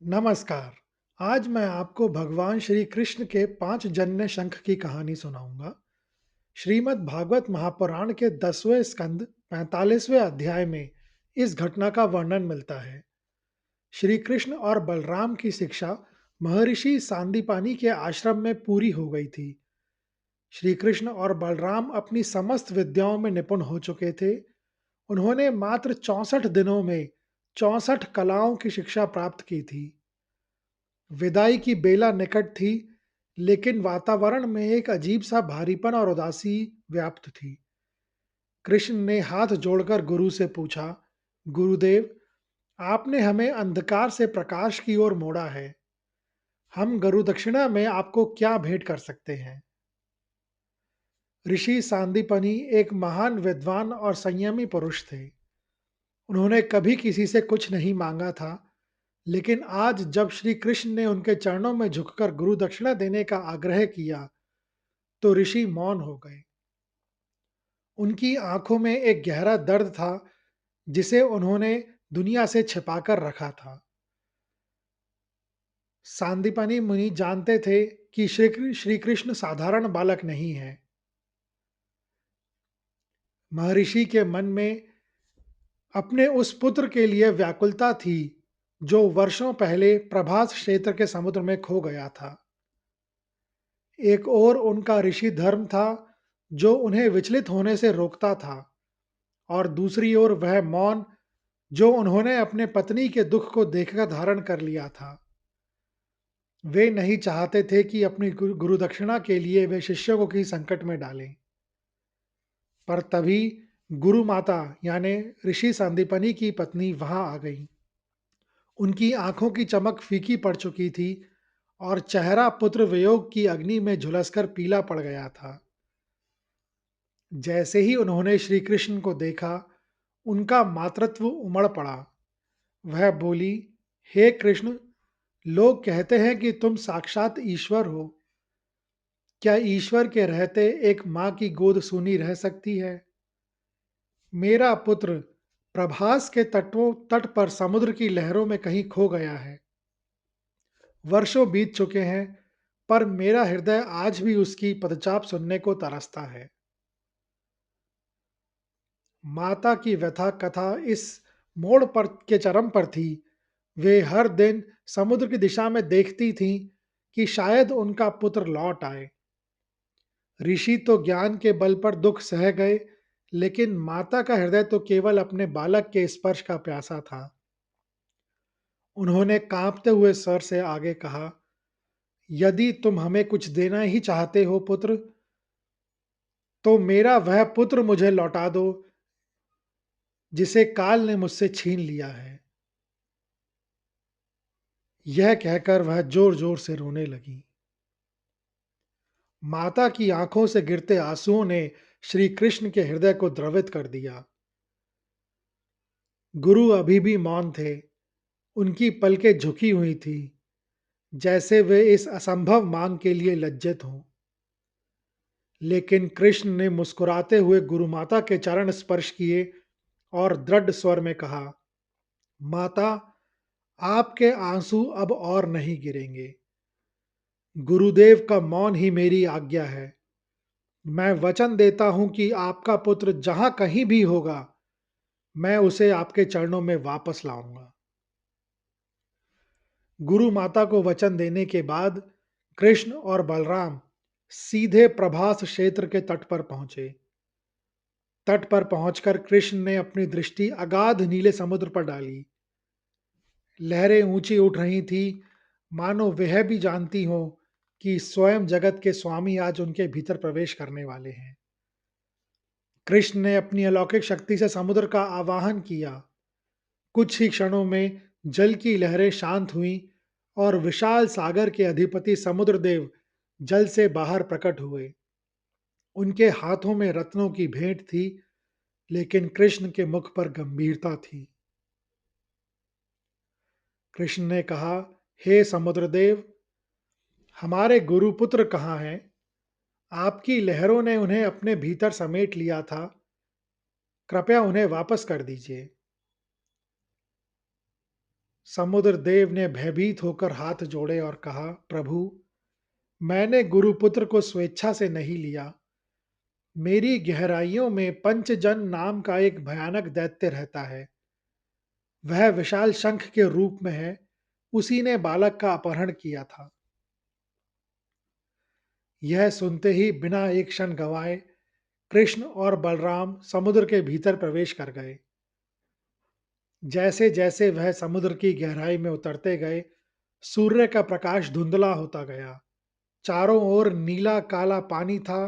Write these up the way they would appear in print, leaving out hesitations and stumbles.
नमस्कार। आज मैं आपको भगवान श्री कृष्ण के 5 जन्य शंख की कहानी सुनाऊंगा। श्रीमद् भागवत महापुराण के 10वें स्कंद 45वें अध्याय में इस घटना का वर्णन मिलता है। श्री कृष्ण और बलराम की शिक्षा महर्षि सांदीपानी के आश्रम में पूरी हो गई थी। श्री कृष्ण और बलराम अपनी समस्त विद्याओं में निपुण हो चुके थे। उन्होंने मात्र 64 दिनों में 64 कलाओं की शिक्षा प्राप्त की थी। विदाई की बेला निकट थी, लेकिन वातावरण में एक अजीब सा भारीपन और उदासी व्याप्त थी। कृष्ण ने हाथ जोड़कर गुरु से पूछा, गुरुदेव, आपने हमें अंधकार से प्रकाश की ओर मोड़ा है। हम गुरु दक्षिणा में आपको क्या भेंट कर सकते हैं? ऋषि सांदीपनी एक महान विद्वान और संयमी पुरुष थे। उन्होंने कभी किसी से कुछ नहीं मांगा था, लेकिन आज जब श्री कृष्ण ने उनके चरणों में झुककर गुरु दक्षिणा देने का आग्रह किया, तो ऋषि मौन हो गए। उनकी आंखों में एक गहरा दर्द था, जिसे उन्होंने दुनिया से छिपाकर रखा था। सांदीपनी मुनि जानते थे कि श्री कृष्ण साधारण बालक नहीं है। महर्षि के मन में अपने उस पुत्र के लिए व्याकुलता थी, जो वर्षों पहले प्रभास क्षेत्र के समुद्र में खो गया था। एक और उनका ऋषि धर्म था, जो उन्हें विचलित होने से रोकता था, और दूसरी ओर वह मौन, जो उन्होंने अपने पत्नी के दुख को देखकर धारण कर लिया था। वे नहीं चाहते थे कि अपनी गुरु दक्षिणा के लिए वे शिष्यों को किसी संकट में डालें। पर तभी गुरु माता यानी ऋषि सांदीपनी की पत्नी वहां आ गई। उनकी आंखों की चमक फीकी पड़ चुकी थी और चेहरा पुत्र वियोग की अग्नि में झुलसकर पीला पड़ गया था। जैसे ही उन्होंने श्री कृष्ण को देखा, उनका मातृत्व उमड़ पड़ा। वह बोली, हे कृष्ण, लोग कहते हैं कि तुम साक्षात ईश्वर हो। क्या ईश्वर के रहते एक माँ की गोद सूनी रह सकती है? मेरा पुत्र प्रभास के तट पर समुद्र की लहरों में कहीं खो गया है। वर्षों बीत चुके हैं, पर मेरा हृदय आज भी उसकी पदचाप सुनने को तरसता है। माता की व्यथा कथा इस मोड़ पर के चरम पर थी। वे हर दिन समुद्र की दिशा में देखती थीं कि शायद उनका पुत्र लौट आए। ऋषि तो ज्ञान के बल पर दुख सह गए, लेकिन माता का हृदय तो केवल अपने बालक के स्पर्श का प्यासा था। उन्होंने कांपते हुए स्वर से आगे कहा, यदि तुम हमें कुछ देना ही चाहते हो पुत्र, तो मेरा वह पुत्र मुझे लौटा दो, जिसे काल ने मुझसे छीन लिया है। यह कहकर वह जोर जोर से रोने लगी। माता की आंखों से गिरते आंसुओं ने श्री कृष्ण के हृदय को द्रवित कर दिया। गुरु अभी भी मौन थे। उनकी पलकें झुकी हुई थी, जैसे वे इस असंभव मांग के लिए लज्जित हों। लेकिन कृष्ण ने मुस्कुराते हुए गुरु माता के चरण स्पर्श किए और दृढ़ स्वर में कहा, माता, आपके आंसू अब और नहीं गिरेंगे। गुरुदेव का मौन ही मेरी आज्ञा है। मैं वचन देता हूं कि आपका पुत्र जहां कहीं भी होगा, मैं उसे आपके चरणों में वापस लाऊंगा। गुरु माता को वचन देने के बाद कृष्ण और बलराम सीधे प्रभास क्षेत्र के तट पर पहुंचे। तट पर पहुंचकर कृष्ण ने अपनी दृष्टि अगाध नीले समुद्र पर डाली। लहरें ऊंची उठ रही थी, मानो वह भी जानती हो कि स्वयं जगत के स्वामी आज उनके भीतर प्रवेश करने वाले हैं। कृष्ण ने अपनी अलौकिक शक्ति से समुद्र का आवाहन किया। कुछ ही क्षणों में जल की लहरें शांत हुईं और विशाल सागर के अधिपति समुद्रदेव जल से बाहर प्रकट हुए। उनके हाथों में रत्नों की भेंट थी, लेकिन कृष्ण के मुख पर गंभीरता थी। कृष्ण ने कहा, हे समुद्रदेव, हमारे गुरुपुत्र कहाँ हैं? आपकी लहरों ने उन्हें अपने भीतर समेट लिया था। कृपया उन्हें वापस कर दीजिए। समुद्र देव ने भयभीत होकर हाथ जोड़े और कहा, प्रभु, मैंने गुरुपुत्र को स्वेच्छा से नहीं लिया। मेरी गहराइयों में पंचजन नाम का एक भयानक दैत्य रहता है। वह विशाल शंख के रूप में है। उसी ने बालक का अपहरण किया था। यह सुनते ही बिना एक क्षण गंवाए कृष्ण और बलराम समुद्र के भीतर प्रवेश कर गए। जैसे जैसे वह समुद्र की गहराई में उतरते गए, सूर्य का प्रकाश धुंधला होता गया। चारों ओर नीला काला पानी था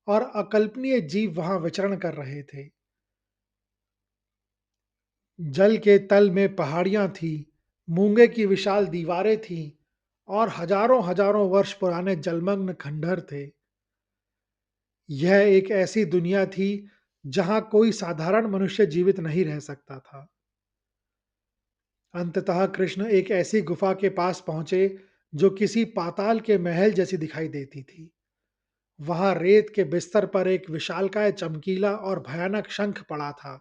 और अकल्पनीय जीव वहां विचरण कर रहे थे। जल के तल में पहाड़ियां थीं, मूंगे की विशाल दीवारें थीं और हजारों हजारों वर्ष पुराने जलमग्न खंडहर थे। यह एक ऐसी दुनिया थी जहां कोई साधारण मनुष्य जीवित नहीं रह सकता था। अंततः कृष्ण एक ऐसी गुफा के पास पहुंचे जो किसी पाताल के महल जैसी दिखाई देती थी। वहां रेत के बिस्तर पर एक विशालकाय चमकीला और भयानक शंख पड़ा था।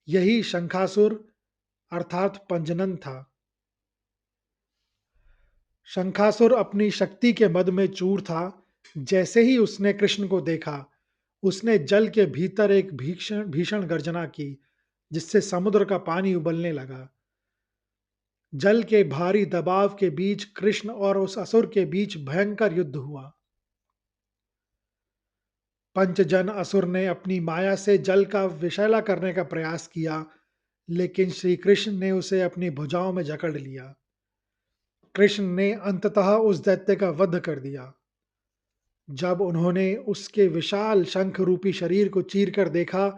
यही शंखासुर अर्थात पंजनन था। शंखासुर अपनी शक्ति के मद में चूर था। जैसे ही उसने कृष्ण को देखा, उसने जल के भीतर एक भीषण भीषण गर्जना की, जिससे समुद्र का पानी उबलने लगा। जल के भारी दबाव के बीच कृष्ण और उस असुर के बीच भयंकर युद्ध हुआ। पंचजन असुर ने अपनी माया से जल का विषैला करने का प्रयास किया, लेकिन श्री कृष्ण ने उसे अपनी भुजाओं में जकड़ लिया। कृष्ण ने अंततः उस दैत्य का वध कर दिया। जब उन्होंने उसके विशाल शंख रूपी शरीर को चीरकर देखा,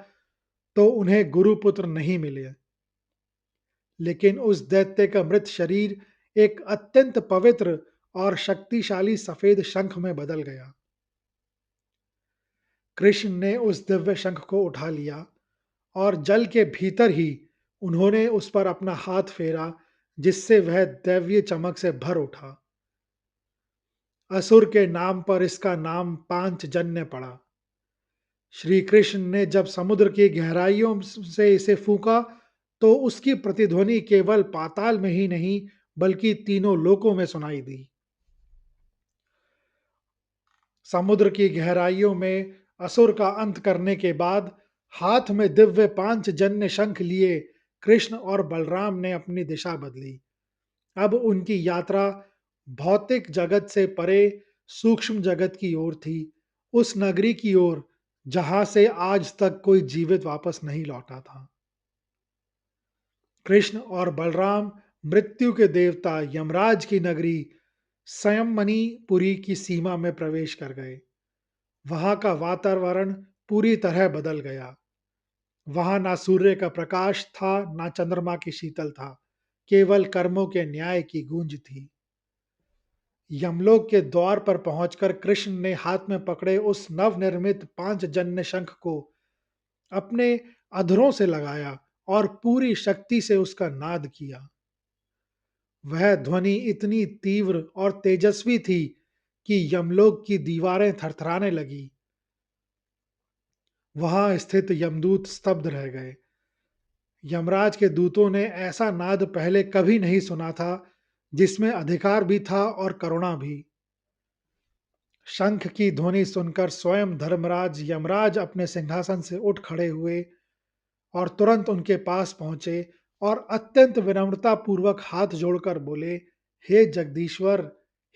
तो उन्हें गुरुपुत्र नहीं मिले, लेकिन उस दैत्य का मृत शरीर एक अत्यंत पवित्र और शक्तिशाली सफेद शंख में बदल गया। कृष्ण ने उस दिव्य शंख को उठा लिया और जल के भीतर ही उन्होंने उस पर अपना हाथ फेरा, जिससे वह दैवीय चमक से भर उठा। असुर के नाम पर इसका नाम पांचजन्य पड़ा। श्री कृष्ण ने जब समुद्र की गहराइयों से इसे फूंका, तो उसकी प्रतिध्वनि केवल पाताल में ही नहीं, बल्कि तीनों लोकों में सुनाई दी। समुद्र की गहराइयों में असुर का अंत करने के बाद हाथ में दिव्य पांचजन्य शंख लिए कृष्ण और बलराम ने अपनी दिशा बदली। अब उनकी यात्रा भौतिक जगत से परे सूक्ष्म जगत की ओर थी, उस नगरी की ओर जहां से आज तक कोई जीवित वापस नहीं लौटा था। कृष्ण और बलराम मृत्यु के देवता यमराज की नगरी संयमनीपुरी की सीमा में प्रवेश कर गए। वहां का वातावरण पूरी तरह बदल गया। वहां ना सूर्य का प्रकाश था, ना चंद्रमा की शीतल था। केवल कर्मों के न्याय की गूंज थी। यमलोक के द्वार पर पहुंचकर कृष्ण ने हाथ में पकड़े उस नवनिर्मित पांचजन्य शंख को अपने अधरों से लगाया और पूरी शक्ति से उसका नाद किया। वह ध्वनि इतनी तीव्र और तेजस्वी थी कि यमलोक की दीवारें थरथराने लगी। वहां स्थित यमदूत स्तब्ध रह गए। यमराज के दूतों ने ऐसा नाद पहले कभी नहीं सुना था, जिसमें अधिकार भी था और करुणा भी। शंख की ध्वनि सुनकर स्वयं धर्मराज यमराज अपने सिंहासन से उठ खड़े हुए और तुरंत उनके पास पहुंचे और अत्यंत विनम्रता पूर्वक हाथ जोड़कर बोले, हे जगदीश्वर,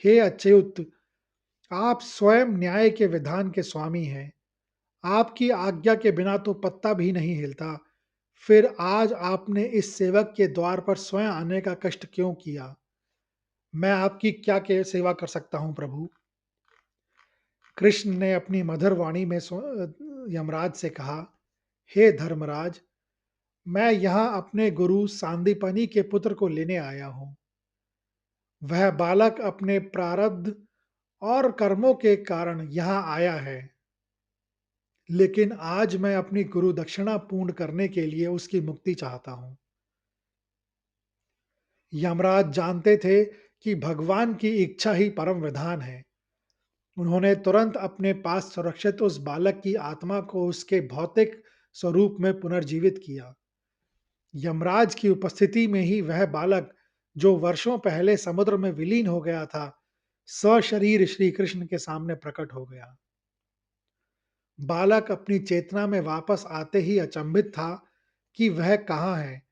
हे अच्युत, आप स्वयं न्याय के विधान के स्वामी हैं। आपकी आज्ञा के बिना तो पत्ता भी नहीं हिलता। फिर आज आपने इस सेवक के द्वार पर स्वयं आने का कष्ट क्यों किया? मैं आपकी क्या के सेवा कर सकता हूँ प्रभु? कृष्ण ने अपनी मधुर वाणी में यमराज से कहा, हे धर्मराज, मैं यहाँ अपने गुरु सांदीपनि के पुत्र को लेने आया हूँ। वह बालक अपने प्रारब्ध और कर्मों के कारण यहाँ आया है, लेकिन आज मैं अपनी गुरु दक्षिणा पूर्ण करने के लिए उसकी मुक्ति चाहता हूँ। यमराज जानते थे कि भगवान की इच्छा ही परम विधान है। उन्होंने तुरंत अपने पास सुरक्षित उस बालक की आत्मा को उसके भौतिक स्वरूप में पुनर्जीवित किया। यमराज की उपस्थिति में ही वह बालक, जो वर्षों पहले समुद्र में विलीन हो गया था, सशरीर श्री कृष्ण के सामने प्रकट हो गया। बालक अपनी चेतना में वापस आते ही अचंभित था कि वह कहाँ है,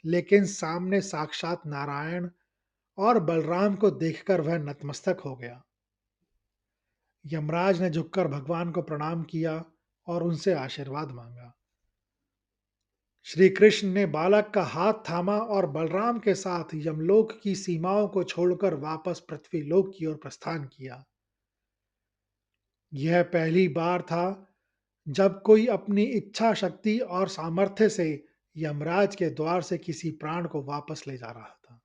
लेकिन सामने साक्षात नारायण और बलराम को देखकर वह नतमस्तक हो गया। यमराज ने झुककर भगवान को प्रणाम किया और उनसे आशीर्वाद मांगा। श्री कृष्ण ने बालक का हाथ थामा और बलराम के साथ यमलोक की सीमाओं को छोड़कर वापस पृथ्वीलोक की ओर प्रस्थान किया। यह पहली बार था जब कोई अपनी इच्छा शक्ति और सामर्थ्य से यमराज के द्वार से किसी प्राण को वापस ले जा रहा था।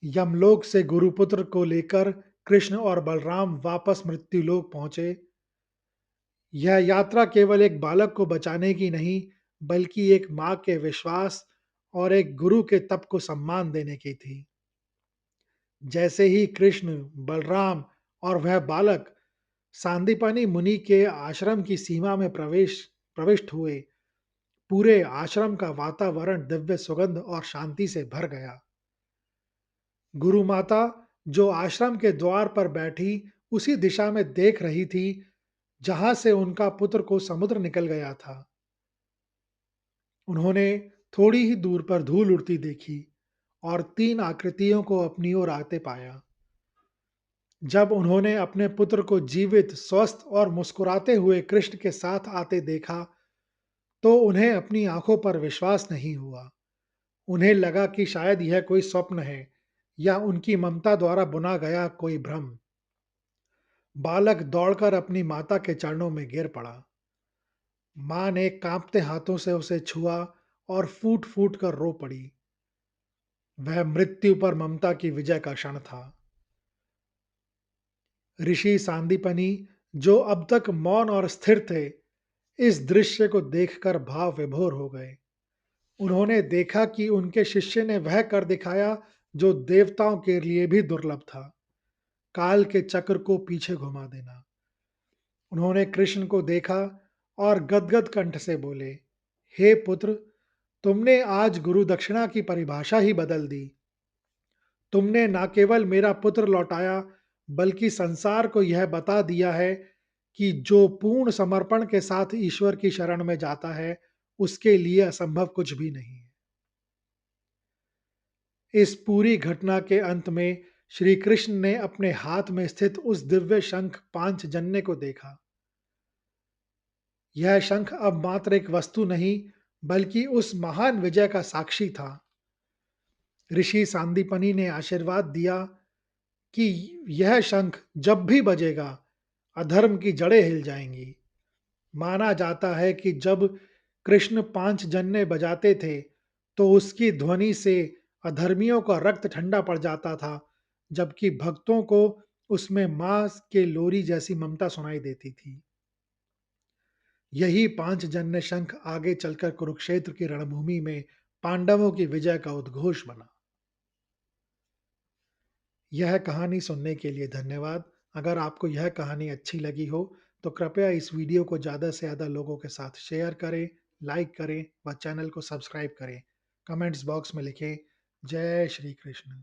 यमलोक से गुरुपुत्र को लेकर कृष्ण और बलराम वापस मृत्युलोक पहुंचे। यह यात्रा केवल एक बालक को बचाने की नहीं, बल्कि एक माँ के विश्वास और एक गुरु के तप को सम्मान देने की थी। जैसे ही कृष्ण, बलराम और वह बालक सांदीपनी मुनि के आश्रम की सीमा में प्रविष्ट हुए, पूरे आश्रम का वातावरण दिव्य सुगंध और शांति से भर गया। गुरु माता, जो आश्रम के द्वार पर बैठी उसी दिशा में देख रही थी जहां से उनका पुत्र को समुद्र निकल गया था। उन्होंने थोड़ी ही दूर पर धूल उड़ती देखी और तीन आकृतियों को अपनी ओर आते पाया। जब उन्होंने अपने पुत्र को जीवित, स्वस्थ और मुस्कुराते हुए कृष्ण के साथ आते देखा, तो उन्हें अपनी आंखों पर विश्वास नहीं हुआ। उन्हें लगा कि शायद यह कोई स्वप्न है या उनकी ममता द्वारा बुना गया कोई भ्रम। बालक दौड़कर अपनी माता के चरणों में गिर पड़ा। मां ने कांपते हाथों से उसे छुआ और फूट फूट कर रो पड़ी। वह मृत्यु पर ममता की विजय का क्षण था। ऋषि सांदीपनी, जो अब तक मौन और स्थिर थे, इस दृश्य को देखकर भाव विभोर हो गए। उन्होंने देखा कि उनके शिष्य ने वह कर दिखाया जो देवताओं के लिए भी दुर्लभ था, काल के चक्र को पीछे घुमा देना। उन्होंने कृष्ण को देखा और गदगद कंठ से बोले, हे पुत्र, तुमने आज गुरु दक्षिणा की परिभाषा ही बदल दी। तुमने न केवल मेरा पुत्र लौटाया, बल्कि संसार को यह बता दिया है कि जो पूर्ण समर्पण के साथ ईश्वर की शरण में जाता है, उसके लिए असंभव कुछ भी नहीं है। इस पूरी घटना के अंत में श्री कृष्ण ने अपने हाथ में स्थित उस दिव्य शंख पांचजन्य को देखा। यह शंख अब मात्र एक वस्तु नहीं, बल्कि उस महान विजय का साक्षी था। ऋषि सांदीपनी ने आशीर्वाद दिया कि यह शंख जब भी बजेगा, अधर्म की जड़ें हिल जाएंगी। माना जाता है कि जब कृष्ण पांचजन्य बजाते थे, तो उसकी ध्वनि से अधर्मियों का रक्त ठंडा पड़ जाता था, जबकि भक्तों को उसमें मां के लोरी जैसी ममता सुनाई देती थी। यही पांचजन्य शंख आगे चलकर कुरुक्षेत्र की रणभूमि में पांडवों की विजय का उद्घोष बना। यह कहानी सुनने के लिए धन्यवाद। अगर आपको यह कहानी अच्छी लगी हो, तो कृपया इस वीडियो को ज़्यादा से ज़्यादा लोगों के साथ शेयर करें, लाइक करें व चैनल को सब्सक्राइब करें। कमेंट्स बॉक्स में लिखें, जय श्री कृष्ण।